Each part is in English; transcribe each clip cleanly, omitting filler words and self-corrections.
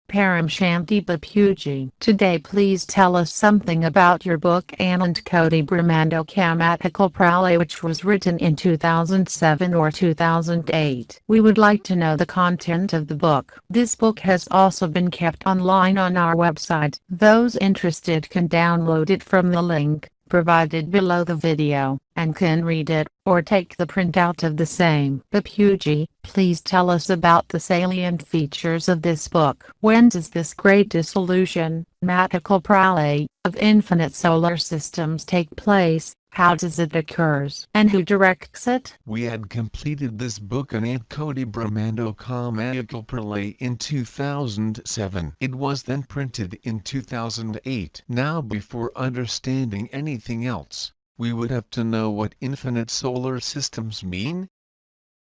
Param Shanti Bapuji. Today please tell us something about your book Anand Koti Brahmando Kamatikal Pralay, which was written in 2007 or 2008. We would like to know the content of the book. This book has also been kept online on our website. Those interested can download it from the link provided below the video, and can read it, or take the printout of the same. Bapuji, please tell us about the salient features of this book. When does this great dissolution, Matikal Pralay, of infinite solar systems take place? How does it occurs? And who directs it? We had completed this book Anand Koti Brahmando Kamatikal Pralay in 2007. It was then printed in 2008. Now, before understanding anything else, we would have to know what infinite solar systems mean.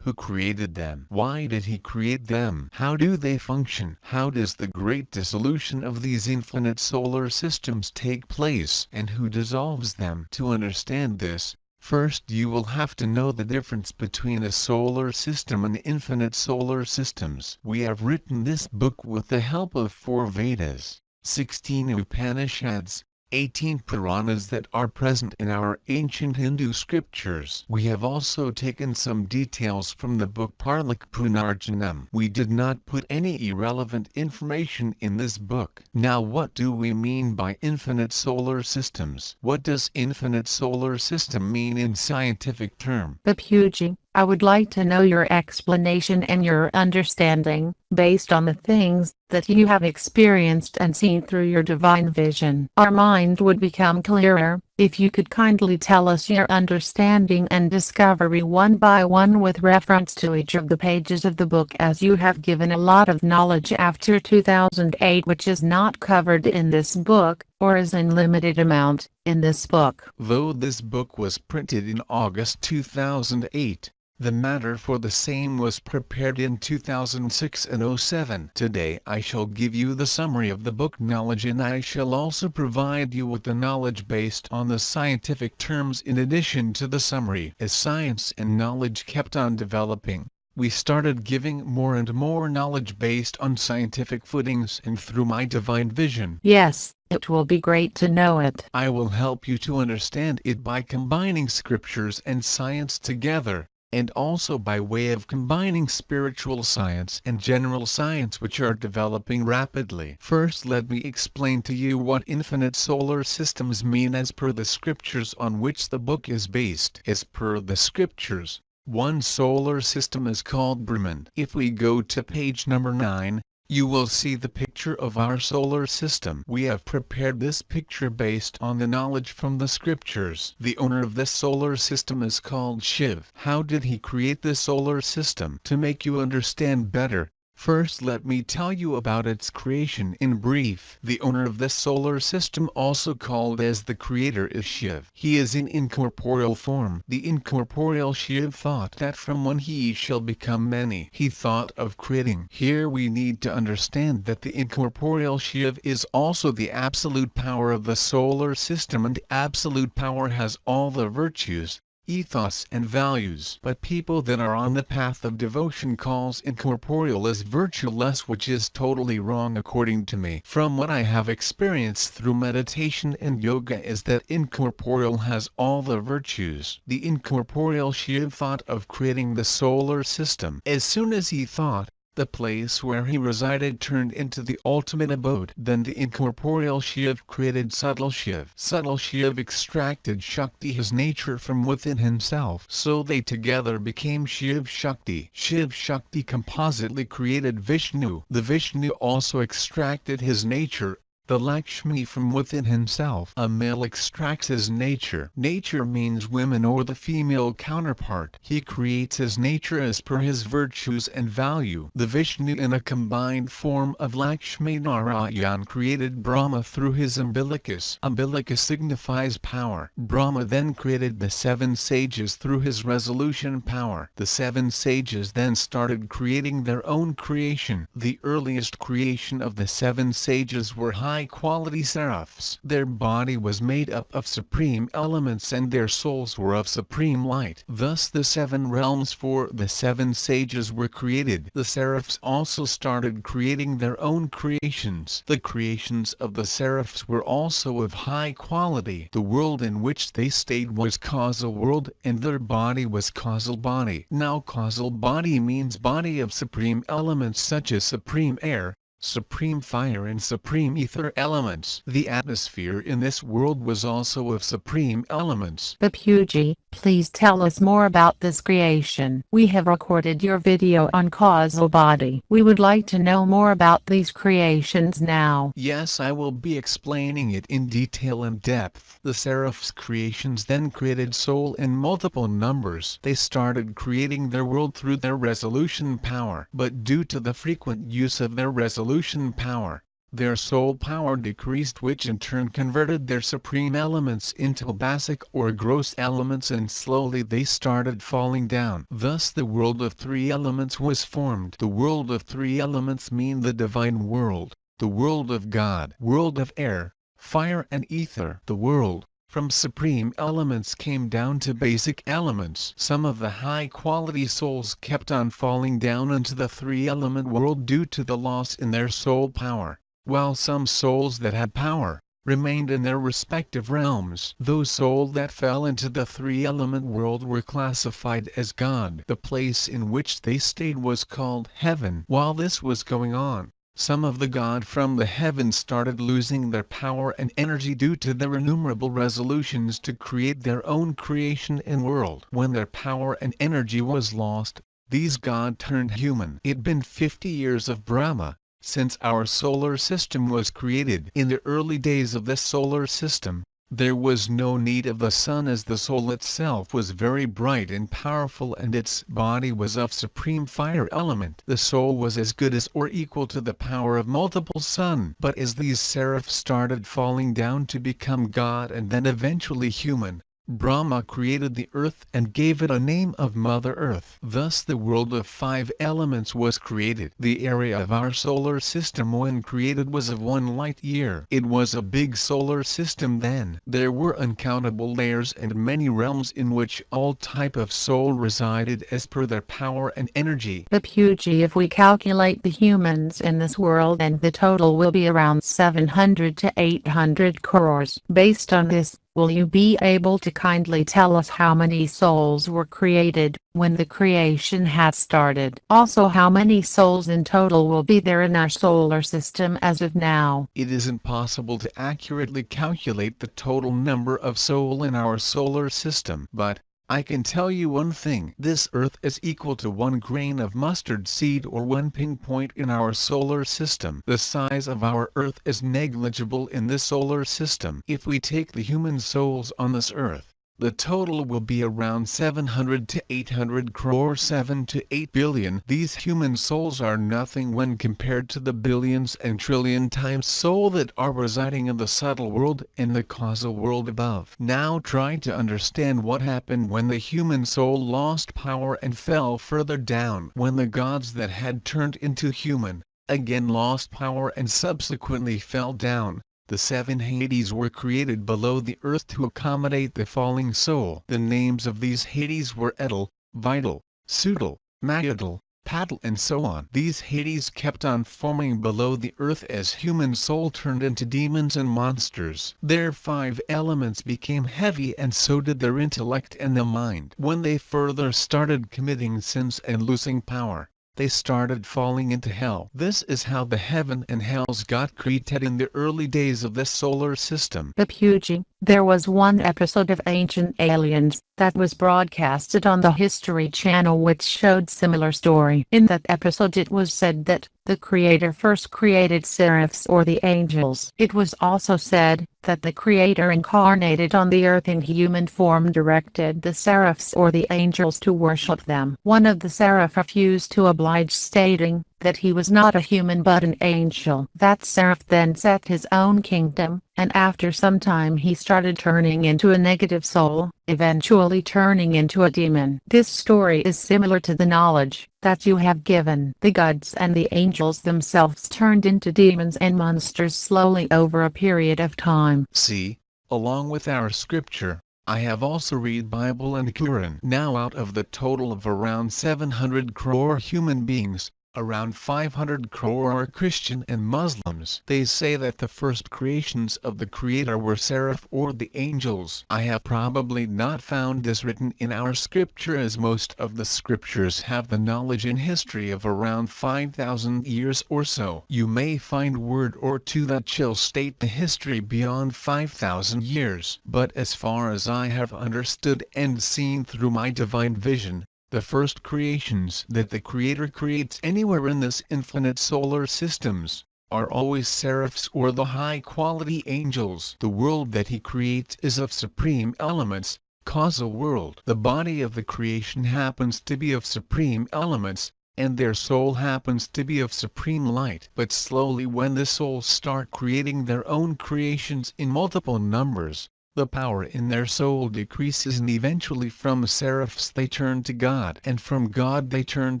Who created them? Why did he create them? How do they function? How does the great dissolution of these infinite solar systems take place? And who dissolves them? To understand this, first you will have to know the difference between a solar system and infinite solar systems. We have written this book with the help of 4 Vedas, 16 Upanishads, 18 Puranas that are present in our ancient Hindu scriptures. We have also taken some details from the book Parlik Punarjanam. We did not put any irrelevant information in this book. Now, what do we mean by infinite solar systems? What does infinite solar system mean in scientific term? Bapuji, I would like to know your explanation and your understanding, based on the things that you have experienced and seen through your divine vision. Our mind would become clearer, if you could kindly tell us your understanding and discovery one by one with reference to each of the pages of the book, as you have given a lot of knowledge after 2008 which is not covered in this book, or is in limited amount, in this book. Though this book was printed in August 2008, the matter for the same was prepared in 2006 and 07. Today I shall give you the summary of the book knowledge, and I shall also provide you with the knowledge based on the scientific terms in addition to the summary. As science and knowledge kept on developing, we started giving more and more knowledge based on scientific footings and through my divine vision. Yes, it will be great to know it. I will help you to understand it by combining scriptures and science together, and also by way of combining spiritual science and general science, which are developing rapidly. First, let me explain to you what infinite solar systems mean as per the scriptures on which the book is based. As per the scriptures, one solar system is called Brahman. If we go to page number 9, you will see the picture of our solar system. We have prepared this picture based on the knowledge from the scriptures. The owner of this solar system is called Shiv. How did he create this solar system? To make you understand better, first let me tell you about its creation in brief. The owner of this solar system, also called as the creator, is Shiv. He is in incorporeal form. The incorporeal Shiv thought that from one he shall become many. He thought of creating. Here we need to understand that the incorporeal Shiv is also the absolute power of the solar system, and absolute power has all the virtues, ethos and values. But people that are on the path of devotion calls incorporeal as virtueless, which is totally wrong according to me. From what I have experienced through meditation and yoga is that incorporeal has all the virtues. The incorporeal Shiv thought of creating the solar system. As soon as he thought, the place where he resided turned into the ultimate abode. Then the incorporeal Shiv created subtle Shiv. Subtle Shiv extracted Shakti, his nature, from within himself. So they together became Shiv Shakti. Shiv Shakti compositely created Vishnu. The Vishnu also extracted his nature, the Lakshmi, from within himself. A male extracts his nature. Nature means women or the female counterpart. He creates his nature as per his virtues and value. The Vishnu, in a combined form of Lakshmi Narayan, created Brahma through his umbilicus. Umbilicus signifies power. Brahma then created the 7 sages through his resolution power. The 7 sages then started creating their own creation. The earliest creation of the 7 sages were high high-quality seraphs. Their body was made up of supreme elements and their souls were of supreme light. Thus the 7 realms for the 7 sages were created. The seraphs also started creating their own creations. The creations of the seraphs were also of high quality. The world in which they stayed was causal world and their body was causal body. Now causal body means body of supreme elements such as supreme air, supreme fire and supreme ether elements. The atmosphere in this world was also of supreme elements. Bapuji, please tell us more about this creation. We have recorded your video on causal body. We would like to know more about these creations now. Yes, I will be explaining it in detail and depth. The Seraphs' creations then created soul in multiple numbers. They started creating their world through their resolution power. But due to the frequent use of their resolution power, their soul power decreased, which in turn converted their supreme elements into basic or gross elements, and slowly they started falling down. Thus the world of 3 elements was formed. The world of 3 elements mean the divine world, the world of God, world of air, fire and ether. The world from supreme elements came down to basic elements. Some of the high-quality souls kept on falling down into the 3-element world due to the loss in their soul power, while some souls that had power remained in their respective realms. Those souls that fell into the 3-element world were classified as God. The place in which they stayed was called heaven. While this was going on, some of the God from the heavens started losing their power and energy due to their innumerable resolutions to create their own creation and world. When their power and energy was lost, these God turned human. It'd been 50 years of Brahma since our solar system was created. In the early days of this solar system, there was no need of the sun, as the soul itself was very bright and powerful and its body was of supreme fire element. The soul was as good as or equal to the power of multiple sun. But as these seraphs started falling down to become God and then eventually human, Brahma created the earth and gave it a name of Mother Earth. Thus the world of 5 elements was created. The area of our solar system when created was of 1 light year. It was a big solar system then. There were uncountable layers and many realms in which all type of soul resided as per their power and energy. Bapuji, if we calculate the humans in this world, and the total will be around 700 to 800 crores. Based on this, will you be able to kindly tell us how many souls were created when the creation had started? Also, how many souls in total will be there in our solar system as of now? It is impossible to accurately calculate the total number of soul in our solar system, but I can tell you one thing: this Earth is equal to 1 grain of mustard seed or 1 pinpoint in our solar system. The size of our Earth is negligible in this solar system. If we take the human souls on this Earth, the total will be around 700 to 800 crore, 7 to 8 billion. These human souls are nothing when compared to the billions and trillion times soul that are residing in the subtle world and the causal world above. Now try to understand what happened when the human soul lost power and fell further down. When the gods that had turned into human again lost power and subsequently fell down, the 7 Hades were created below the earth to accommodate the falling soul. The names of these Hades were Edel, Vital, Sutal, Mayadal, Patal and so on. These Hades kept on forming below the earth as human soul turned into demons and monsters. Their 5 elements became heavy and so did their intellect and the mind. When they further started committing sins and losing power, they started falling into hell. This is how the heaven and hells got created in the early days of this solar system. Bapuji, there was one episode of Ancient Aliens that was broadcasted on the History Channel which showed similar story. In that episode it was said that the Creator first created seraphs or the angels. It was also said that the Creator incarnated on the earth in human form, directed the seraphs or the angels to worship them. One of the seraph refused to oblige, stating that he was not a human but an angel. That seraph then set his own kingdom, and after some time he started turning into a negative soul, eventually turning into a demon. This story is similar to the knowledge that you have given. The gods and the angels themselves turned into demons and monsters slowly over a period of time. See, along with our scripture, I have also read Bible and Quran. Now out of the total of around 700 crore human beings, around 500 crore are Christian and Muslims. They say that the first creations of the Creator were seraph or the angels. I have probably not found this written in our scripture, as most of the scriptures have the knowledge and history of around 5,000 years or so. You may find word or two that shall state the history beyond 5,000 years. But as far as I have understood and seen through my divine vision, the first creations that the Creator creates anywhere in this infinite solar systems are always seraphs or the high-quality angels. The world that he creates is of supreme elements, causal world. The body of the creation happens to be of supreme elements, and their soul happens to be of supreme light. But slowly, when the souls start creating their own creations in multiple numbers, the power in their soul decreases, and eventually from seraphs they turn to God, and from God they turn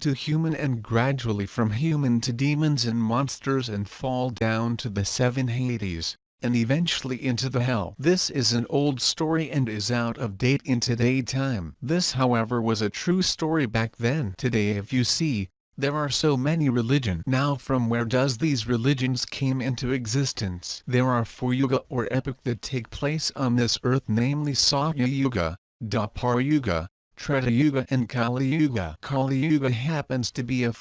to human, and gradually from human to demons and monsters, and fall down to the seven Hades, and eventually into the hell. This is an old story and is out of date in today's time. This, however, was a true story back then. Today, if you see, there are so many religions. Now from where does these religions came into existence? There are four yuga or epoch that take place on this earth, namely Satya Yuga, Dwapara Yuga, Treta Yuga and Kali Yuga. Kali Yuga happens to be a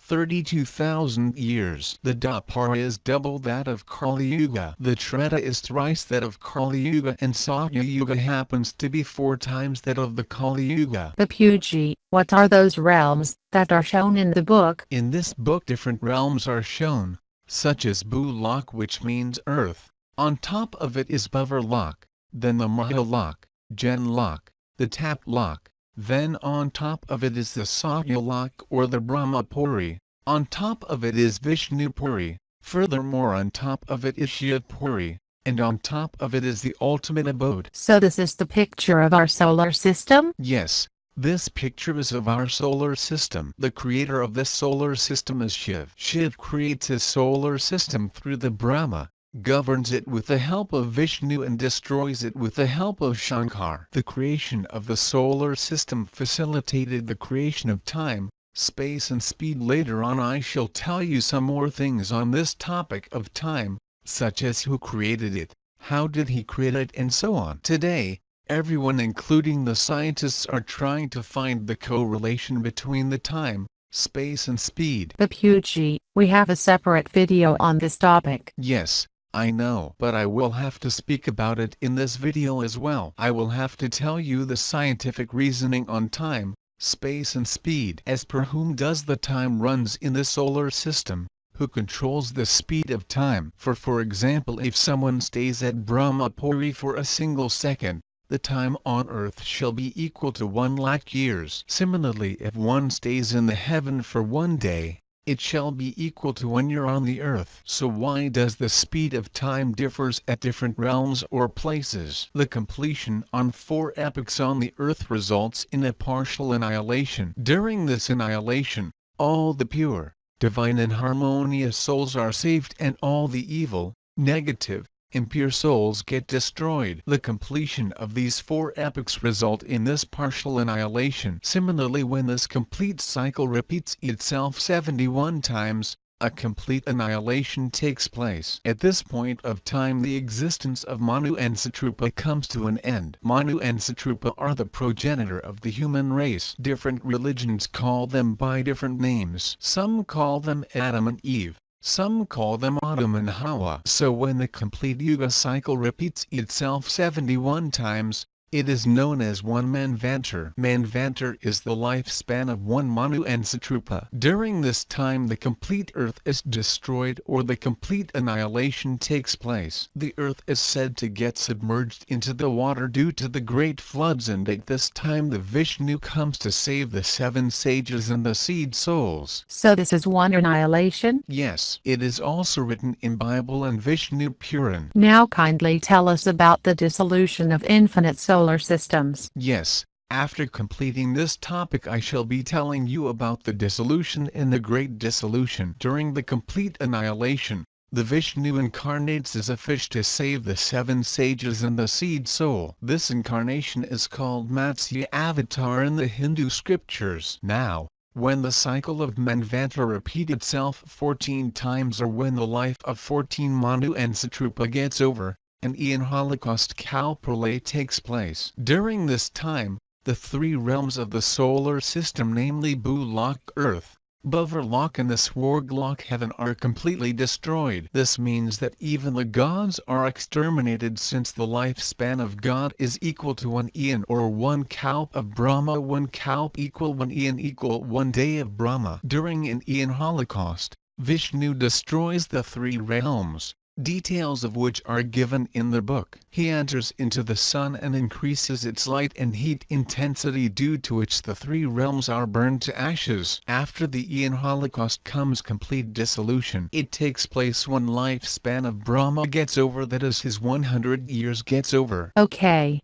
32,000 years. The Dwapara is double that of Kali Yuga. The Treta is thrice that of Kali Yuga, and Satya Yuga happens to be 4 times that of the Kali Yuga. Bapuji, what are those realms that are shown in the book? In this book different realms are shown, such as Bhulok, which means earth. On top of it is Bhavarlok, then the Mahalok, Genlok, the Taplok. Then on top of it is the Satyalok or the Brahmapuri. On top of it is Vishnupuri. Furthermore, on top of it is Shivpuri, and on top of it is the ultimate abode. So this is the picture of our solar system? Yes, this picture is of our solar system. The creator of this solar system is Shiv. Shiv creates his solar system through the Brahma, governs it with the help of Vishnu, and destroys it with the help of Shankar. The creation of the solar system facilitated the creation of time, space and speed. Later on I shall tell you some more things on this topic of time, such as who created it, how did he create it, and so on. Today, everyone including the scientists are trying to find the correlation between the time, space and speed. Bapuji, we have a separate video on this topic. Yes, I know, but I will have to speak about it in this video as well. I will have to tell you the scientific reasoning on time, space and speed. As per whom does the time runs in the solar system? Who controls the speed of time? For example, if someone stays at Brahmapuri for a single second, the time on earth shall be equal to 1 lakh years. Similarly, if one stays in the heaven for 1 day, it shall be equal to 1 year on the earth. So why does the speed of time differs at different realms or places? The completion on 4 epochs on the earth results in a partial annihilation. During this annihilation, all the pure, divine and harmonious souls are saved, and all the evil, negative, impure souls get destroyed. The completion of these 4 epochs result in this partial annihilation. Similarly, when this complete cycle repeats itself 71 times, a complete annihilation takes place. At this point of time, the existence of Manu and Satrapa comes to an end. Manu and Satrapa are the progenitor of the human race. Different religions call them by different names. Some call them Adam and Eve. Some call them Adam and Hawa. So when the complete Yuga cycle repeats itself 71 times, It is known as one Manvantar. Manvantar is the lifespan of one Manu and Sattrupa. During this time the complete earth is destroyed or the complete annihilation takes place. The earth is said to get submerged into the water due to the great floods, and at this time the Vishnu comes to save the 7 sages and the seed souls. So this is one annihilation? Yes, it is also written in Bible and Vishnu Puran. Now kindly tell us about the dissolution of infinite solar systems. Yes, after completing this topic I shall be telling you about the dissolution and the great dissolution. During the complete annihilation, the Vishnu incarnates as a fish to save the 7 sages and the seed soul. This incarnation is called Matsya Avatar in the Hindu scriptures. Now, when the cycle of Manvanta repeats itself 14 times, or when the life of 14 Manu and Sattrupa gets over, an Een Holocaust Kalpralaya takes place. During this time, the 3 realms of the solar system, namely Bhulok Earth, Bhuvarlok and the Swarglok Heaven, are completely destroyed. This means that even the gods are exterminated, since the lifespan of God is equal to 1 Eon or 1 Kalp of Brahma. 1 Kalp equal 1 Eon equal 1 day of Brahma. During an Een Holocaust, Vishnu destroys the 3 realms, details of which are given in the book. He enters into the sun and increases its light and heat intensity, due to which the 3 realms are burned to ashes. After the Een Holocaust comes complete dissolution. It takes place when lifespan of Brahma gets over, that is, his 100 years gets over. Okay.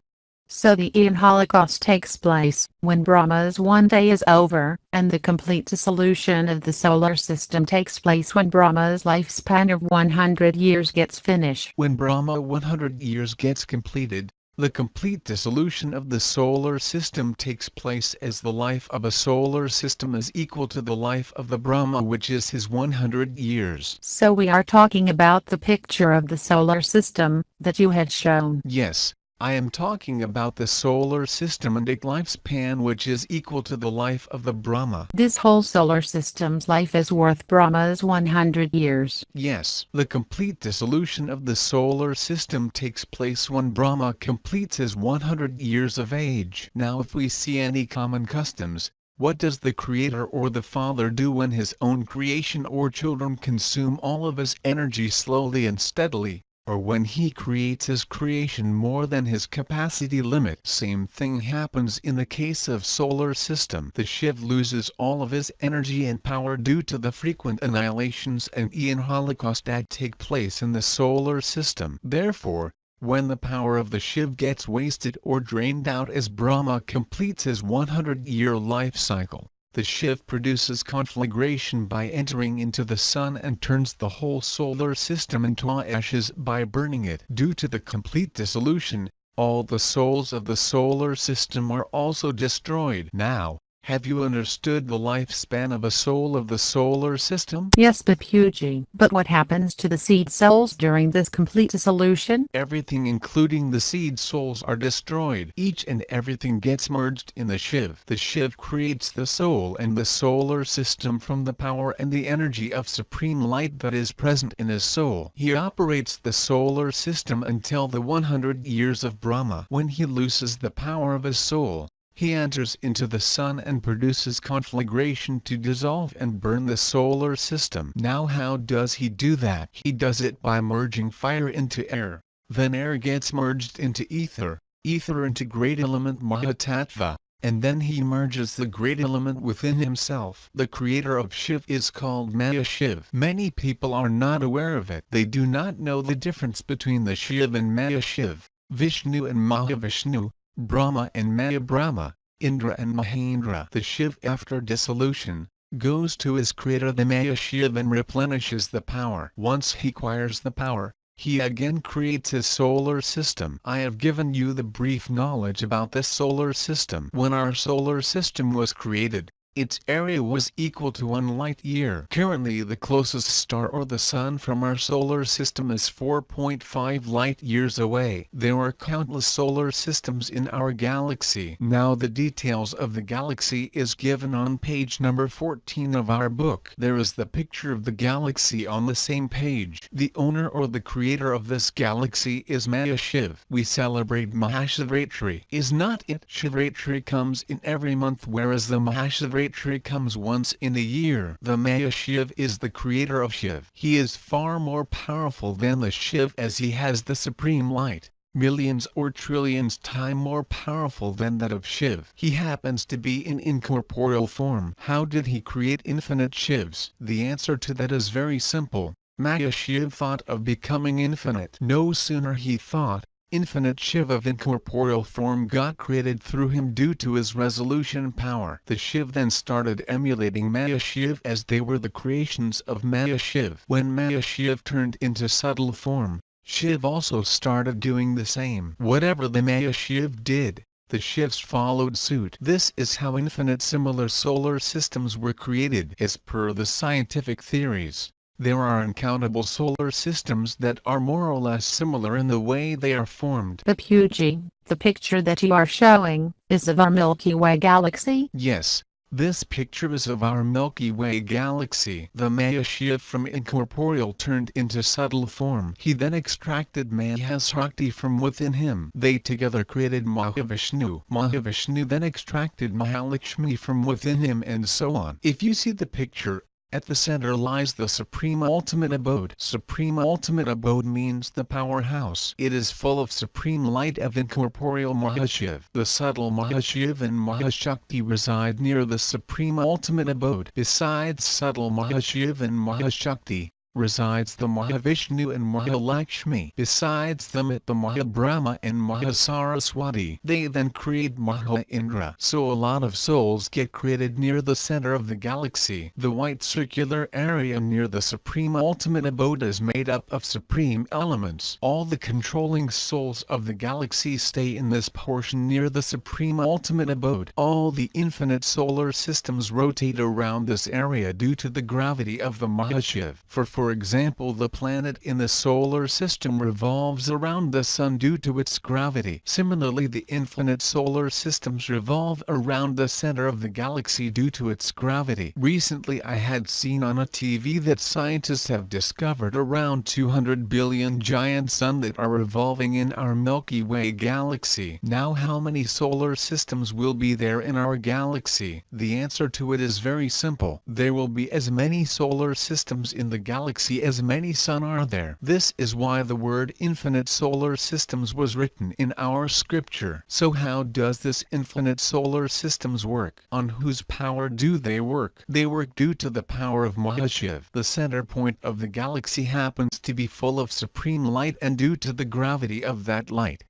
So the Een Holocaust takes place when Brahma's 1 day is over, and the complete dissolution of the solar system takes place when Brahma's lifespan of 100 years gets finished. When Brahma 100 years gets completed, the complete dissolution of the solar system takes place, as the life of a solar system is equal to the life of the Brahma, which is his 100 years. So we are talking about the picture of the solar system that you had shown. Yes, I am talking about the solar system and its lifespan, which is equal to the life of the Brahma. This whole solar system's life is worth Brahma's 100 years. Yes, the complete dissolution of the solar system takes place when Brahma completes his 100 years of age. Now, if we see any common customs, what does the Creator or the Father do when his own creation or children consume all of his energy slowly and steadily, or when he creates his creation more than his capacity limit? Same thing happens in the case of solar system. The Shiv loses all of his energy and power due to the frequent annihilations and Een Holocaust that take place in the solar system. Therefore, when the power of the Shiv gets wasted or drained out as Brahma completes his 100-year life cycle, the Shiv produces conflagration by entering into the sun and turns the whole solar system into ashes by burning it. Due to the complete dissolution, all the souls of the solar system are also destroyed. Now, have you understood the lifespan of a soul of the solar system? Yes, Bapuji. But what happens to the seed souls during this complete dissolution? Everything, including the seed souls, are destroyed. Each and everything gets merged in the Shiv. The Shiv creates the soul and the solar system from the power and the energy of supreme light that is present in his soul. He operates the solar system until the 100 years of Brahma. When he loses the power of his soul, he enters into the sun and produces conflagration to dissolve and burn the solar system. Now, how does he do that? He does it by merging fire into air. Then air gets merged into ether, ether into great element Mahatattva, and then he merges the great element within himself. The creator of Shiv is called Maya Shiv. Many people are not aware of it. They do not know the difference between the Shiv and Maya Shiv, Vishnu and Mahavishnu, Brahma and Maya Brahma, Indra and Mahendra. The Shiv, after dissolution, goes to his creator the Maya Shiv and replenishes the power. Once he acquires the power, he again creates his solar system. I have given you the brief knowledge about this solar system. When our solar system was created, Its area was equal to 1 light-year. Currently the closest star or the Sun from our solar system is 4.5 light-years away. There are countless solar systems in our galaxy. Now the details of the galaxy is given on page number 14 of our book. There is the picture of the galaxy on the same page. The owner or the creator of this galaxy is Maya Shiv. We celebrate Mahashivratri. Is not it? Shivratri comes in every month, whereas the Mahashivratri comes once in a year. The Maya Shiv is the creator of Shiv. He is far more powerful than the Shiv, as he has the supreme light, millions or trillions times more powerful than that of Shiv. He happens to be in incorporeal form. How did he create infinite Shivs? The answer to that is very simple. Maya Shiv thought of becoming infinite. No sooner he thought, infinite Shiv of incorporeal form got created through him due to his resolution power. The Shiv then started emulating Maya Shiv, as they were the creations of Maya Shiv. When Maya Shiv turned into subtle form, Shiv also started doing the same. Whatever the Maya Shiv did, the Shivs followed suit. This is how infinite similar solar systems were created. As per the scientific theories, there are uncountable solar systems that are more or less similar in the way they are formed. Bapuji, the picture that you are showing is of our Milky Way galaxy? Yes, this picture is of our Milky Way galaxy. The Maya Shiv from incorporeal turned into subtle form. He then extracted Mahashakti from within him. They together created Mahavishnu. Mahavishnu then extracted Mahalakshmi from within him, and so on. If you see the picture, at the center lies the Supreme Ultimate Abode. Supreme Ultimate Abode means the powerhouse. It is full of supreme light of incorporeal Mahashiv. The subtle Mahashiv and Mahashakti reside near the Supreme Ultimate Abode. Besides subtle Mahashiv and Mahashakti, resides the Mahavishnu and Mahalakshmi. Besides them at the Mahabrahma and Mahasaraswati. They then create Maha-Indra. So a lot of souls get created near the center of the galaxy. The white circular area near the Supreme Ultimate Abode is made up of supreme elements. All the controlling souls of the galaxy stay in this portion near the Supreme Ultimate Abode. All the infinite solar systems rotate around this area due to the gravity of the Mahashiv. For example, the planet in the solar system revolves around the Sun due to its gravity. Similarly, the infinite solar systems revolve around the center of the galaxy due to its gravity. Recently I had seen on a TV that scientists have discovered around 200 billion giant suns that are revolving in our Milky Way galaxy. Now how many solar systems will be there in our galaxy? The answer to it is very simple. There will be as many solar systems in the galaxy as many sun are there. This is why the word infinite solar systems was written in our scripture. So how does this infinite solar systems work? On whose power do they work? They work due to the power of Mahashiv. The center point of the galaxy happens to be full of supreme light, and due to the gravity of that light,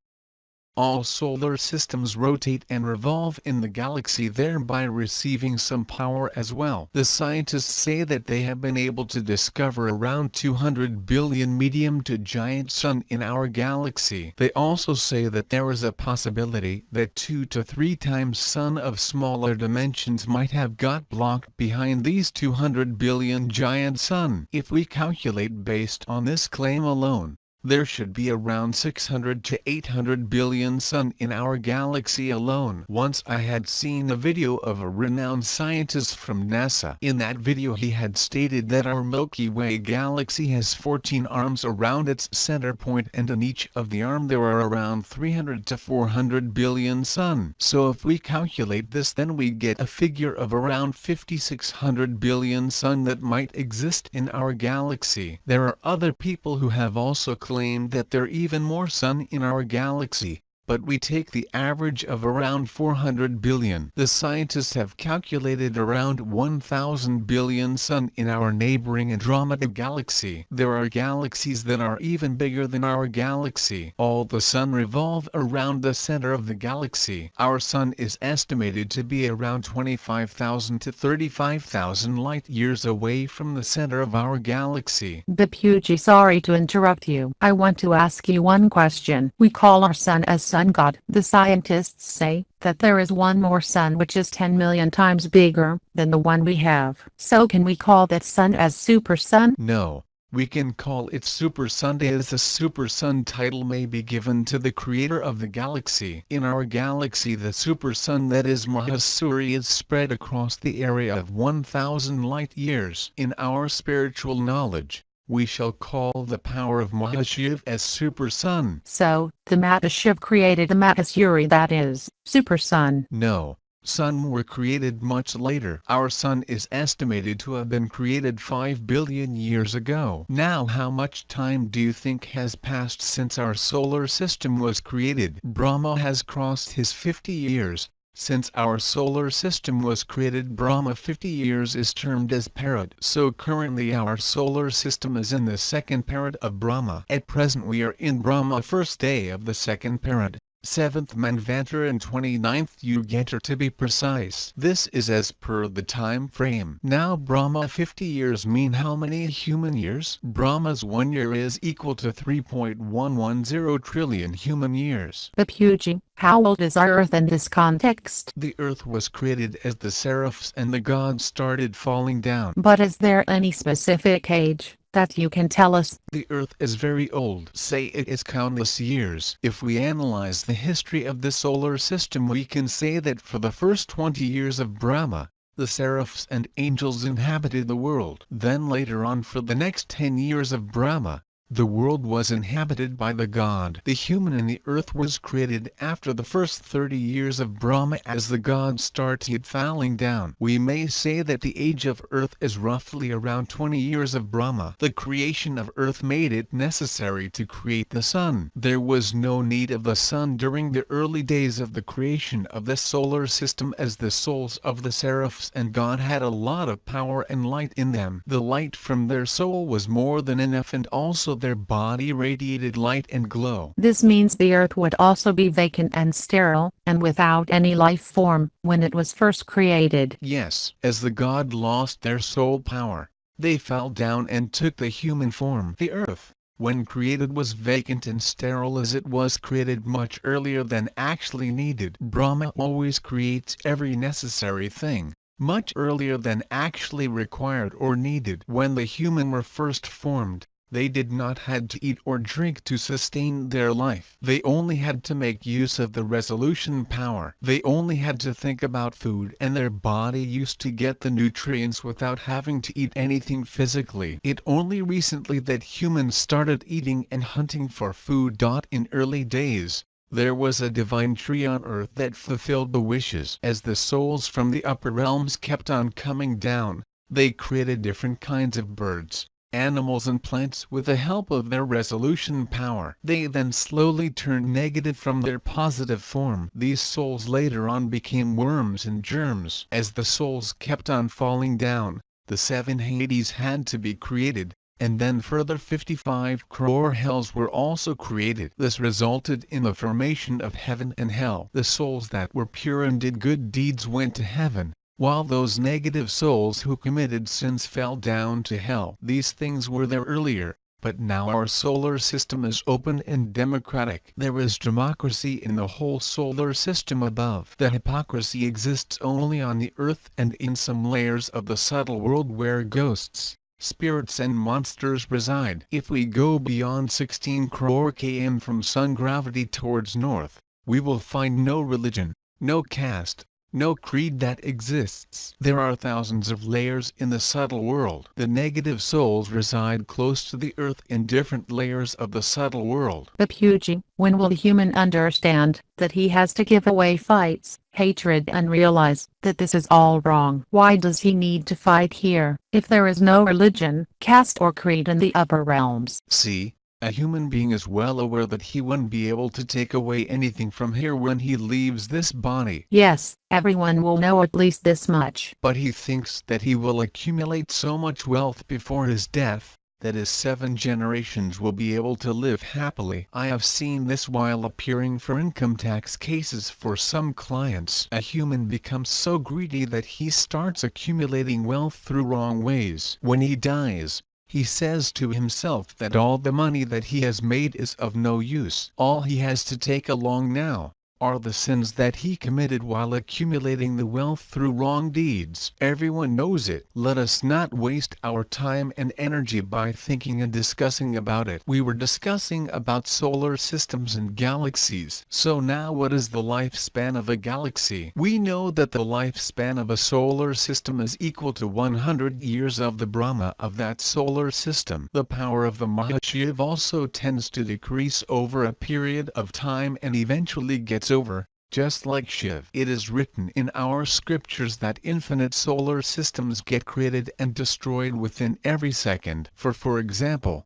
all solar systems rotate and revolve in the galaxy, thereby receiving some power as well. The scientists say that they have been able to discover around 200 billion medium to giant sun in our galaxy. They also say that there is a possibility that 2 to 3 times sun of smaller dimensions might have got blocked behind these 200 billion giant sun. If we calculate based on this claim alone, there should be around 600 to 800 billion sun in our galaxy alone. Once I had seen a video of a renowned scientist from NASA. In that video he had stated that our Milky Way galaxy has 14 arms around its center point, and in each of the arm there are around 300 to 400 billion sun. So if we calculate this, then we get a figure of around 5600 billion sun that might exist in our galaxy. There are other people who have also claimed that there are even more sun in our galaxy, but we take the average of around 400 billion. The scientists have calculated around 1000 billion sun in our neighboring Andromeda galaxy. There are galaxies that are even bigger than our galaxy. All the sun revolve around the center of the galaxy. Our sun is estimated to be around 25,000 to 35,000 light years away from the center of our galaxy. Bapuji, sorry to interrupt you. I want to ask you one question. We call our sun as sun god. The scientists say that there is one more sun which is 10 million times bigger than the one we have. So can we call that sun as super sun? No. We can call it Super Sunday, as the Super Sun title may be given to the creator of the galaxy. In our galaxy, the Super Sun, that is Mahasuri, is spread across the area of 1,000 light years. In our spiritual knowledge, we shall call the power of Mahashiv as Super Sun. So, the Mahashiv created the Mahasuri, that is, Super Sun. No. Sun were created much later. Our sun is estimated to have been created 5 billion years ago. Now, how much time do you think has passed since our solar system was created? Brahma has crossed his 50 years. Since our solar system was created, Brahma 50 years is termed as Parad. So currently our solar system is in the second Parad of Brahma. At present we are in Brahma, first day of the second Parad. 7th Manvantara and 29th Yugatar to be precise. This is as per the time frame. Now Brahma 50 years mean how many human years? Brahma's 1 year is equal to 3.110 trillion human years. Bapuji, how old is our earth in this context? The earth was created as the seraphs and the gods started falling down. But is there any specific age that you can tell us? The earth is very old. Say it is countless years. If we analyze the history of the solar system, we can say that for the first 20 years of Brahma, the seraphs and angels inhabited the world. Then later on, for the next 10 years of Brahma, the world was inhabited by the god. The human and the earth was created after the first 30 years of Brahma as the gods started falling down. We may say that the age of earth is roughly around 20 years of Brahma. The creation of earth made it necessary to create the sun. There was no need of the sun during the early days of the creation of the solar system, as the souls of the seraphs and God had a lot of power and light in them. The light from their soul was more than enough, and also their body radiated light and glow. This means the earth would also be vacant and sterile, and without any life form, when it was first created. Yes, as the god lost their soul power, they fell down and took the human form. The earth, when created, was vacant and sterile, as it was created much earlier than actually needed. Brahma always creates every necessary thing much earlier than actually required or needed. When the human were first formed, they did not had to eat or drink to sustain their life. They only had to make use of the resolution power. They only had to think about food, and their body used to get the nutrients without having to eat anything physically. It only recently that humans started eating and hunting for food. In early days, there was a divine tree on earth that fulfilled the wishes. As the souls from the upper realms kept on coming down, they created different kinds of birds, animals and plants with the help of their resolution power. They then slowly turned negative from their positive form. These souls later on became worms and germs. As the souls kept on falling down, the 7 Hades had to be created, and then further 55 crore hells were also created. This resulted in the formation of heaven and hell. The souls that were pure and did good deeds went to heaven, while those negative souls who committed sins fell down to hell. These things were there earlier, but now our solar system is open and democratic. There is democracy in the whole solar system above. The hypocrisy exists only on the earth and in some layers of the subtle world where ghosts, spirits and monsters reside. If we go beyond 16 crore km from sun gravity towards north, we will find no religion, no caste, no creed that exists. There are thousands of layers in the subtle world. The negative souls reside close to the earth in different layers of the subtle world. Bapuji, when will the human understand that he has to give away fights, hatred, and realize that this is all wrong? Why does he need to fight here, if there is no religion, caste or creed in the upper realms? See, a human being is well aware that he won't be able to take away anything from here when he leaves this body. Yes, everyone will know at least this much. But he thinks that he will accumulate so much wealth before his death, that his 7 generations will be able to live happily. I have seen this while appearing for income tax cases for some clients. A human becomes so greedy that he starts accumulating wealth through wrong ways. When he dies, He says to himself that all the money that he has made is of no use. All he has to take along now are the sins that he committed while accumulating the wealth through wrong deeds. Everyone knows it. Let us not waste our time and energy by thinking and discussing about it. We were discussing about solar systems and galaxies. So now what is the lifespan of a galaxy? We know that the lifespan of a solar system is equal to 100 years of the Brahma of that solar system. The power of the Mahashiv also tends to decrease over a period of time and eventually gets over, just like Shiv. It is written in our scriptures that infinite solar systems get created and destroyed within every second. For example,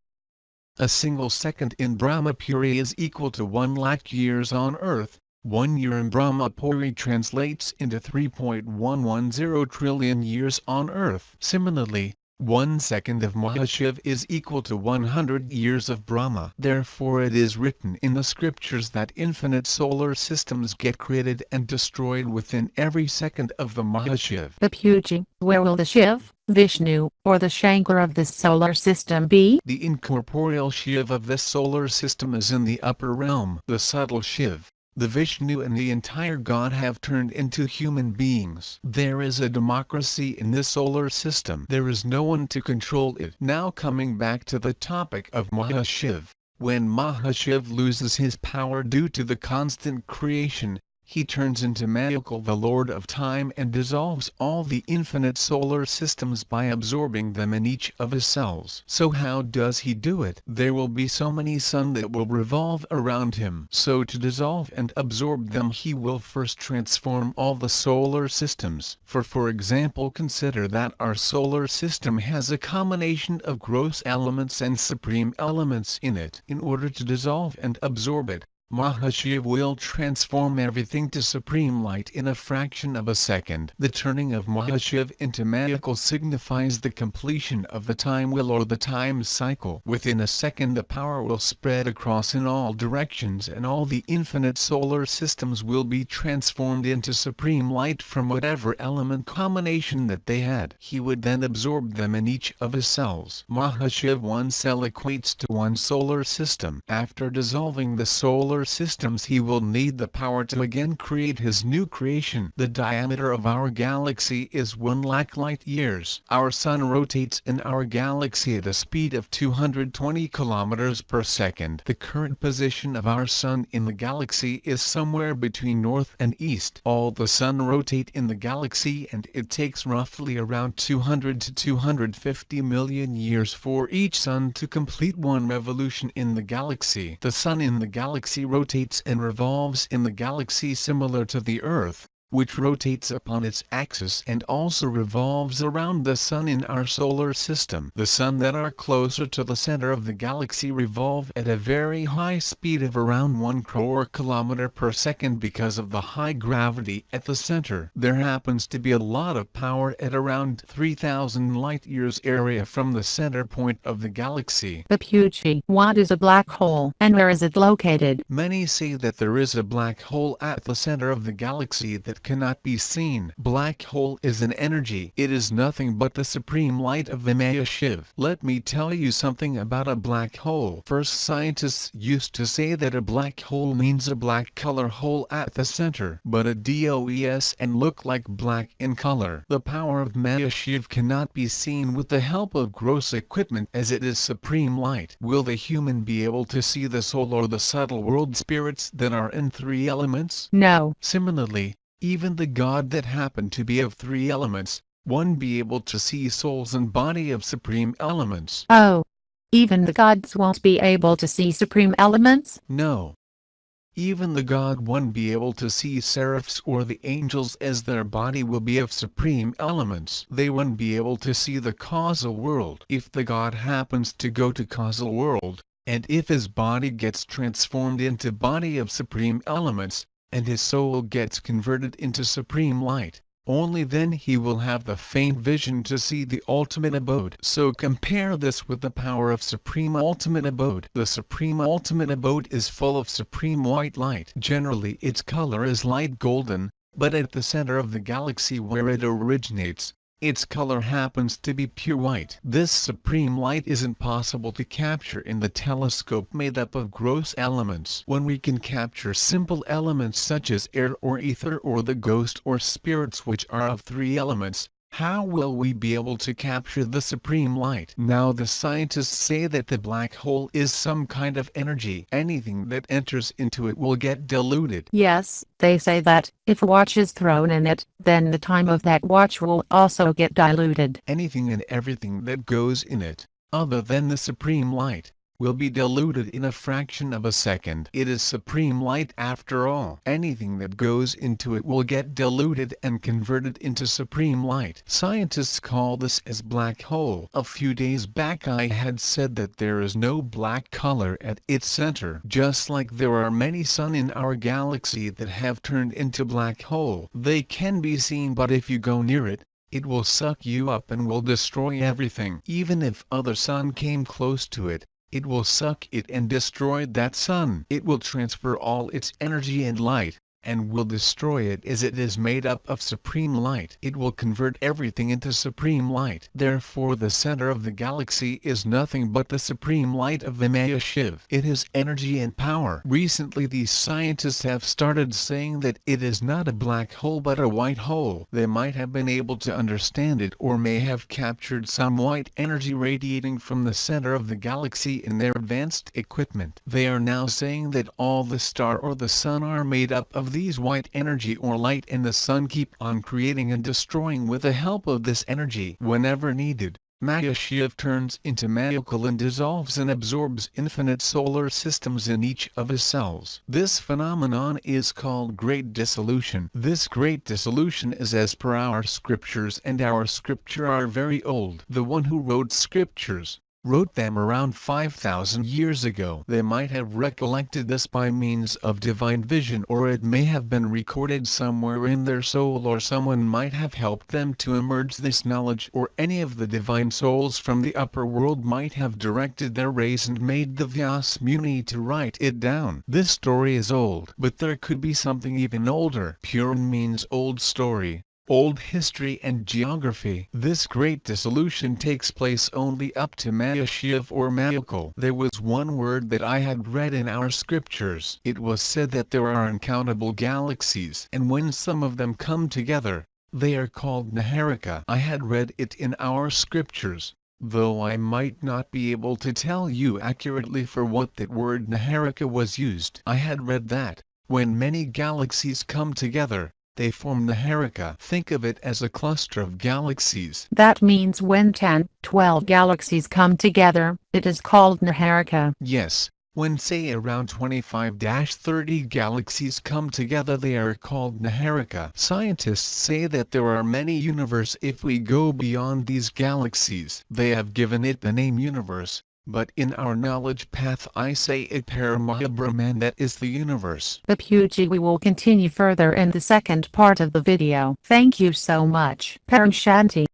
a single second in Brahmapuri is equal to 1 lakh years on earth. 1 year in Brahmapuri translates into 3.110 trillion years on earth. Similarly, 1 second of Mahashiv is equal to 100 years of Brahma. Therefore it is written in the scriptures that infinite solar systems get created and destroyed within every second of the Mahashiv. Bapuji, where will the Shiv, Vishnu, or the Shankar of this solar system be? The incorporeal Shiv of this solar system is in the upper realm. The subtle Shiv, the Vishnu and the entire God have turned into human beings. There is a democracy in this solar system. There is no one to control it. Now coming back to the topic of Mahashiv, when Mahashiv loses his power due to the constant creation, he turns into Mayakal, the Lord of Time, and dissolves all the infinite solar systems by absorbing them in each of his cells. So how does he do it? There will be so many suns that will revolve around him. So to dissolve and absorb them he will first transform all the solar systems. For example, consider that our solar system has a combination of gross elements and supreme elements in it. In order to dissolve and absorb it, Mahashiv will transform everything to supreme light in a fraction of a second. The turning of Mahashiv into Mayakal signifies the completion of the time wheel or the time cycle. Within a second the power will spread across in all directions and all the infinite solar systems will be transformed into supreme light from whatever element combination that they had. He would then absorb them in each of his cells. Mahashiv, one cell equates to one solar system. After dissolving the solar systems he will need the power to again create his new creation. The diameter of our galaxy is 1 lakh light years. Our sun rotates in our galaxy at a speed of 220 kilometers per second. The current position of our sun in the galaxy is somewhere between north and east. All the sun rotate in the galaxy and it takes roughly around 200 to 250 million years for each sun to complete one revolution in the galaxy. The sun in the galaxy rotates and revolves in the galaxy similar to the Earth, which rotates upon its axis and also revolves around the sun in our solar system. The sun that are closer to the center of the galaxy revolve at a very high speed of around 1 crore kilometer per second because of the high gravity at the center. There happens to be a lot of power at around 3,000 light years area from the center point of the galaxy. Bapuji, what is a black hole and where is it located? Many say that there is a black hole at the center of the galaxy that cannot be seen. Black hole is an energy. It is nothing but the supreme light of the Maya Shiv. Let me tell you something about a black hole. First, scientists used to say that a black hole means a black color hole at the center, but a DOES and look like black in color. The power of Maya Shiv cannot be seen with the help of gross equipment as it is supreme light. Will the human be able to see the soul or the subtle world spirits that are in 3 elements? No. Similarly, even the God that happened to be of 3 elements, won't be able to see souls and body of supreme elements. Oh. Even the gods won't be able to see supreme elements? No. Even the God won't be able to see seraphs or the angels as their body will be of supreme elements. They won't be able to see the causal world. If the God happens to go to causal world, and if his body gets transformed into body of supreme elements, and his soul gets converted into supreme light, only then he will have the faint vision to see the ultimate abode. So compare this with the power of supreme ultimate abode. The supreme ultimate abode is full of supreme white light. Generally its color is light golden, but at the center of the galaxy where it originates, Its color happens to be pure white. This supreme light isn't possible to capture in the telescope made up of gross elements. When we can capture simple elements such as air or ether or the ghost or spirits which are of three elements, how will we be able to capture the supreme light? Now the scientists say that the black hole is some kind of energy. Anything that enters into it will get diluted. Yes, they say that, if a watch is thrown in it, then the time of that watch will also get diluted. Anything and everything that goes in it, other than the supreme light, will be diluted in a fraction of a second. It is supreme light after all. Anything that goes into it will get diluted and converted into supreme light. Scientists call this as black hole. A few days back I had said that there is no black color at its center. Just like there are many suns in our galaxy that have turned into black hole. They can be seen, but if you go near it, it will suck you up and will destroy everything. Even if other sun came close to it, it will suck it and destroy that sun. It will transfer all its energy and light, and will destroy it as it is made up of supreme light. It will convert everything into supreme light. Therefore the center of the galaxy is nothing but the supreme light of the Maya Shiv. It is energy and power. Recently these scientists have started saying that it is not a black hole but a white hole. They might have been able to understand it or may have captured some white energy radiating from the center of the galaxy in their advanced equipment. They are now saying that all the star or the sun are made up of these white energy or light, and the sun keep on creating and destroying with the help of this energy. Whenever needed, Maya Shiv turns into Mayakal and dissolves and absorbs infinite solar systems in each of his cells. This phenomenon is called Great Dissolution. This Great Dissolution is as per our scriptures, and our scripture are very old. The one who wrote scriptures wrote them around 5,000 years ago. They might have recollected this by means of divine vision, or it may have been recorded somewhere in their soul, or someone might have helped them to emerge this knowledge, or any of the divine souls from the upper world might have directed their rays and made the Vyas Muni to write it down. This story is old, but there could be something even older. Puran means old story, old history and geography. This great dissolution takes place only up to Maya Shiv or Mayakal. There was one word that I had read in our scriptures. It was said that there are uncountable galaxies, and when some of them come together, they are called Naharika. I had read it in our scriptures, though I might not be able to tell you accurately for what that word Naharika was used. I had read that, when many galaxies come together, they form Naharika. Think of it as a cluster of galaxies. That means when 10, 12 galaxies come together, it is called Naharika. Yes, when say around 25-30 galaxies come together, they are called Naharika. Scientists say that there are many universes if we go beyond these galaxies. They have given it the name universe, but in our knowledge path I say it Brahman, that is the universe. Bapuji, we will continue further in the second part of the video. Thank you so much. Param Shanti.